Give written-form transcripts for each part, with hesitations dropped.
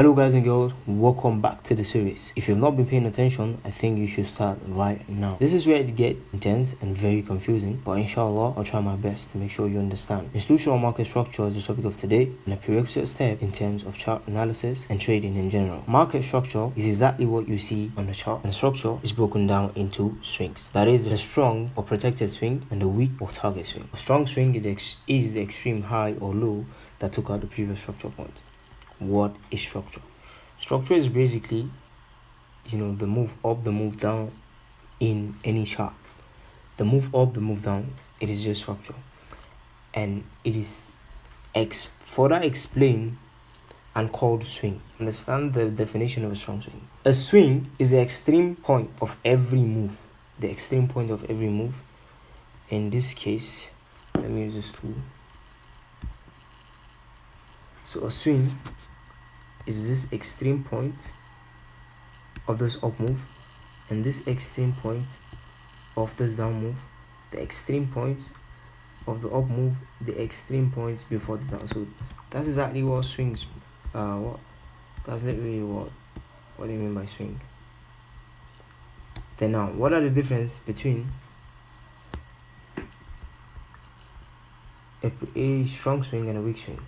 Hello guys and girls, welcome back to the series. If you've not been paying attention, I think you should start right now. This is where it gets intense and very confusing, but inshallah, I'll try my best to make sure you understand. Institutional market structure is the topic of today and a prerequisite step in terms of chart analysis and trading in general. Market structure is exactly what you see on the chart, and structure is broken down into swings. That is the strong or protected swing and the weak or target swing. A strong swing is the extreme high or low that took out the previous structure point. What is structure? Structure is basically, the move up, the move down in any chart. The move up, the move down, it is just structure. And it is further explained and called swing. Understand the definition of a strong swing. A swing is the extreme point of every move. The extreme point of every move. In this case, let me use this tool. So a swing is this extreme point of this up move and this extreme point of this down move, the extreme point of the up move, the extreme point before the down. So that's exactly what swings that's literally what do you mean by swing. Then now, what are the difference between a strong swing and a weak swing?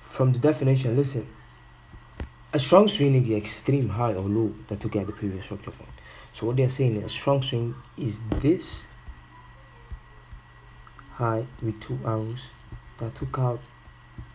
From the definition, listen. A strong swing is the extreme high or low that took out the previous structure point. So what they're saying is a strong swing is this high with two arrows that took out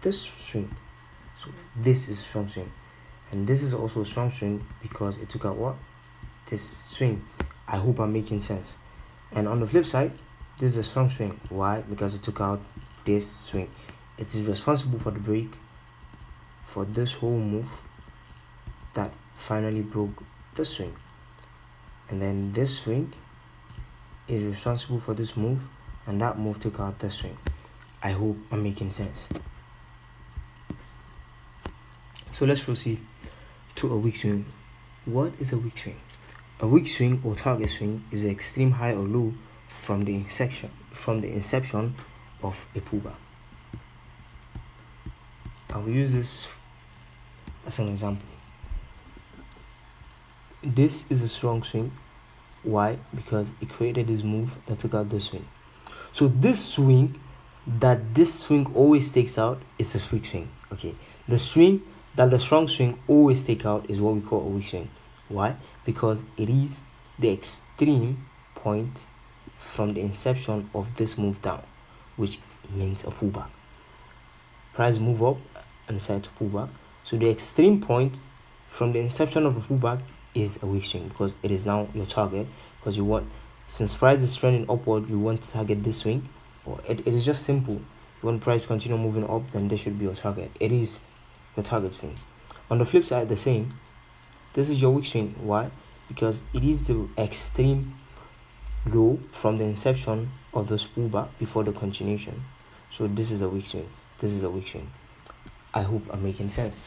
this swing. So this is a strong swing. And this is also a strong swing because it took out what? This swing. I hope I'm making sense. And on the flip side, this is a strong swing. Why? Because it took out this swing. It is responsible for the break for this whole move that finally broke the swing. And then this swing is responsible for this move, and that move took out the swing. I hope I'm making sense. So let's proceed to a weak swing. What is a weak swing? A weak swing or target swing is the extreme high or low from the inception of a pullback. I will use this as an example. This is a strong swing. Why? Because it created this move that took out this swing. So this swing always takes out, it's a weak swing. Okay. The swing that the strong swing always take out is what we call a weak swing. Why? Because it is the extreme point from the inception of this move down, which means a pullback. Price move up and decide to pull back. So the extreme point from the inception of the pullback is a weak swing because it is now your target. Because since price is trending upward, you want to target this swing. Or it is just simple. You want price to continue moving up, then this should be your target. It is your target swing. On the flip side, the same. This is your weak swing. Why? Because it is the extreme low from the inception of the pullback before the continuation. So this is a weak swing. This is a weak swing. I hope I'm making sense.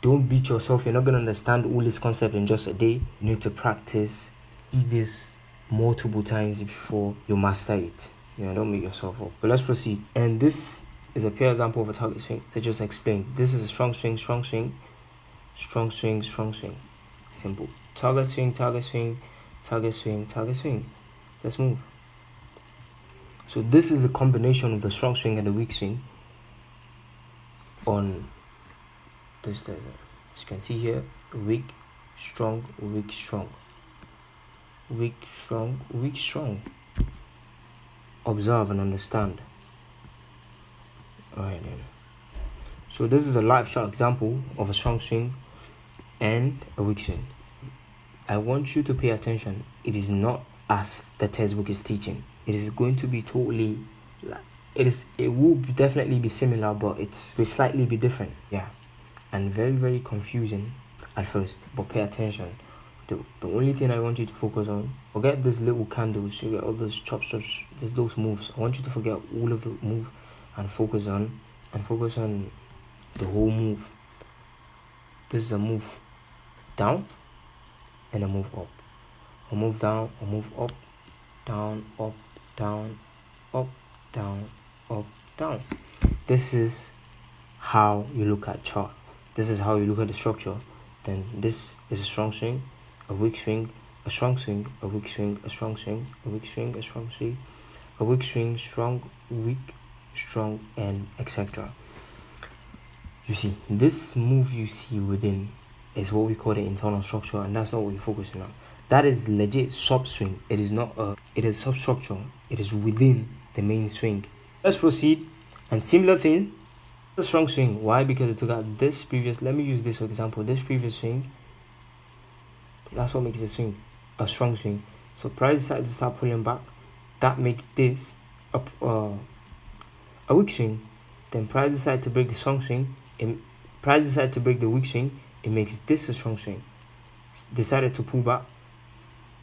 Don't beat yourself. You're not going to understand all this concept in just a day. You need to practice. Do this multiple times before you master it. Don't beat yourself up. But let's proceed. And this is a pure example of a target swing. I just explained. This is a strong swing, strong swing, strong swing, strong swing. Simple. Target swing, target swing, target swing, target swing. Let's move. So this is a combination of the strong swing and the weak swing on this. As you can see here, weak, strong, weak, strong, weak, strong, weak, strong. Observe and understand. Alright then. So this is a live chart example of a strong swing and a weak swing. I want you to pay attention. It is not as the textbook is teaching. It is going to be totally it will definitely be similar, but it will slightly be different. Yeah. And very, very confusing at first, but pay attention. The only thing I want you to focus on, forget these little candles, you get all those chops, those moves. I want you to forget all of the move and focus on the whole move. This is a move down and a move up. A move down, a move up, down, up, down, up, down, up, down. This is how you look at chart. this is how you look at the structure, then this is a strong swing, a weak swing, a strong swing, a weak swing, a strong swing, a weak swing, a strong swing, a weak swing, strong, weak, strong, and etc. You see, this move you see within is what we call the internal structure, and that's not what we're focusing on. That is legit sub swing. It is not it is substructure. It is within the main swing. Let's proceed. And similar thing, the strong swing. Why? Because it took out this previous. Let me use this for example. This previous swing. That's what makes a swing, a strong swing. So price decided to start pulling back. That makes this a weak swing. Then price decided to break the strong swing. Price decided to break the weak swing. It makes this a strong swing. Decided to pull back,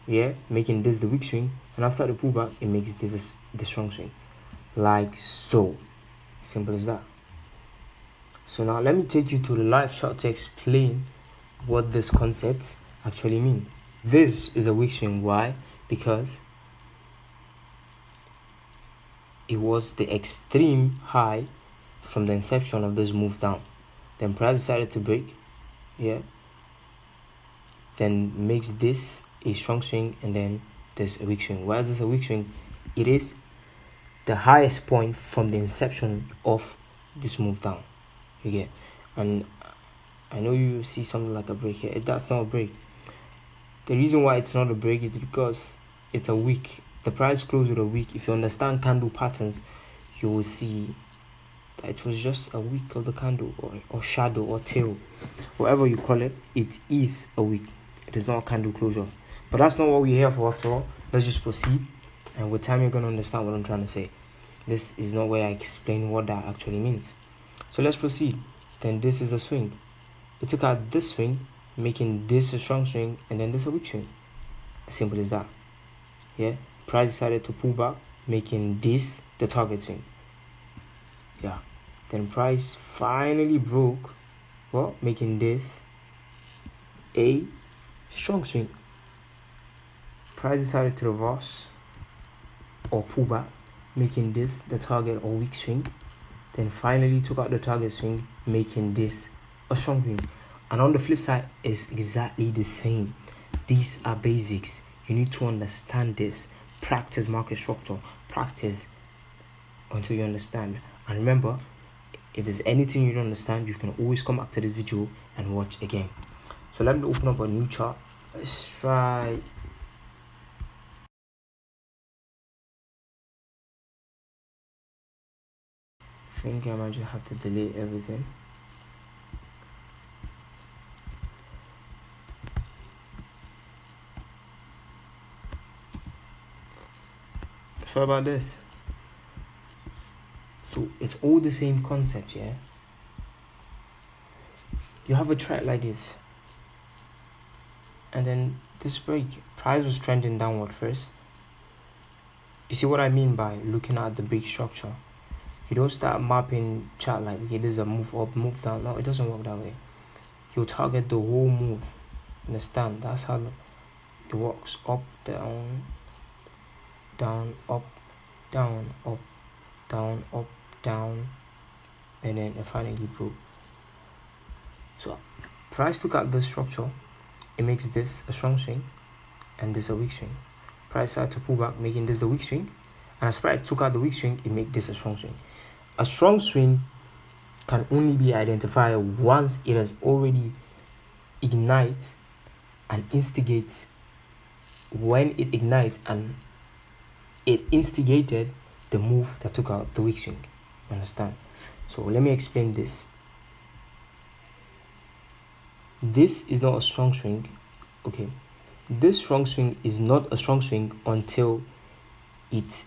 yeah, making this the weak swing. And after the pullback, it makes this the strong swing, like so. Simple as that. So now let me take you to the live chart to explain what these concepts actually mean. This is a weak swing. Why? Because it was the extreme high from the inception of this move down. Then price decided to break, yeah, then makes this a strong swing, and then this a weak swing. Why is this a weak swing? It is the highest point from the inception of this move down. You get? And I know you see something like a break here. That's not a break. The reason why it's not a break is because it's a wick. The price closed with a wick. If you understand candle patterns, you will see that it was just a wick of the candle, or shadow, or tail, whatever you call it. It is a wick. It is not a candle closure. But that's not what we're here for after all. Let's just proceed, and with time you're going to understand what I'm trying to say. This is not where I explain what that actually means. So let's proceed. Then this is a swing. It took out this swing, making this a strong swing, and then this a weak swing. As simple as that. Yeah. Price decided to pull back, making this the target swing. Yeah. Then price finally broke, well, making this a strong swing. Price decided to reverse or pull back, making this the target or weak swing. Then finally took out the target swing, making this a strong swing. And on the flip side is exactly the same. These are basics. You need to understand this. Practice market structure. Practice until you understand. And remember, if there's anything you don't understand, you can always come back to this video and watch again. So let me open up a new chart. Let's try. I think I might just have to delete everything. So about this. So it's all the same concept, yeah? You have a track like this. And then this break, price was trending downward first. You see what I mean by looking at the big structure? You don't start mapping chart like, okay, this is a move up, move down. No, it doesn't work that way. You target the whole move. Understand? That's how it works. Up, down, down, up, down, up, down, up, down, and then it finally broke. So price took out the structure. It makes this a strong swing and this a weak swing. Price started to pull back, making this the weak swing. And as price took out the weak swing, it made this a strong swing. A strong swing can only be identified once it has already ignites and instigates. When it ignites and it instigated the move that took out the weak swing. Understand? So let me explain this. This is not a strong swing. Okay. This strong swing is not a strong swing until it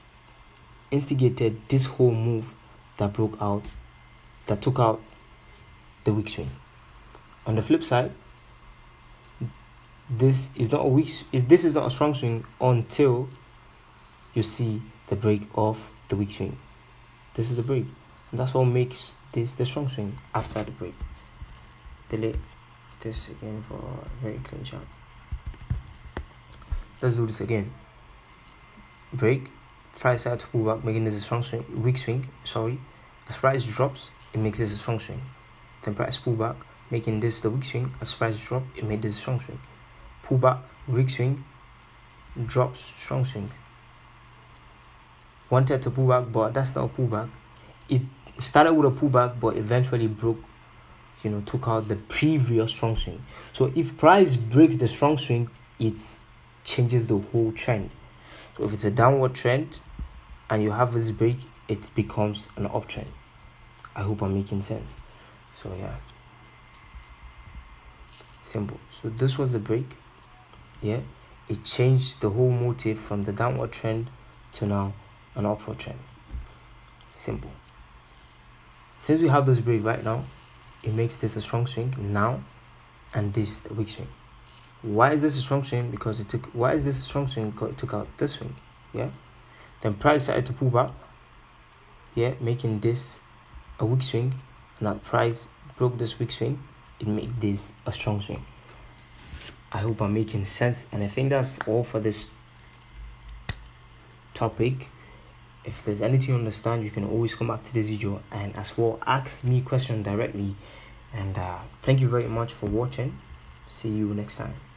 instigated this whole move that broke out, that took out the weak swing. On the flip side, this is not a strong swing until you see the break of the weak swing. This is the break, and that's what makes this the strong swing after the break. Delete this again for a very clean shot. Let's do this again. Break, price started to pull back, making this a strong swing, weak swing. Sorry, as price drops, it makes this a strong swing. Then price pull back, making this the weak swing. As price drop, it made this a strong swing. Pullback, weak swing, drops, strong swing. Wanted to pull back, but that's not a pullback. It started with a pullback, but eventually broke, took out the previous strong swing. So if price breaks the strong swing, it changes the whole trend. So if it's a downward trend and you have this break, it becomes an uptrend. I hope I'm making sense. So yeah, simple. So this was the break. Yeah, it changed the whole motive from the downward trend to now an upward trend. Simple. Since we have this break right now, it makes this a strong swing now, and this a weak swing. Why is this a strong swing? Because it took. Why is this a strong swing? Because it took out this swing. Yeah. Then price started to pull back. Yeah, making this a weak swing. Now price broke this weak swing. It made this a strong swing. I hope I'm making sense, and I think that's all for this topic. If there's anything you understand, you can always come back to this video and as well ask me questions directly. And thank you very much for watching. See you next time.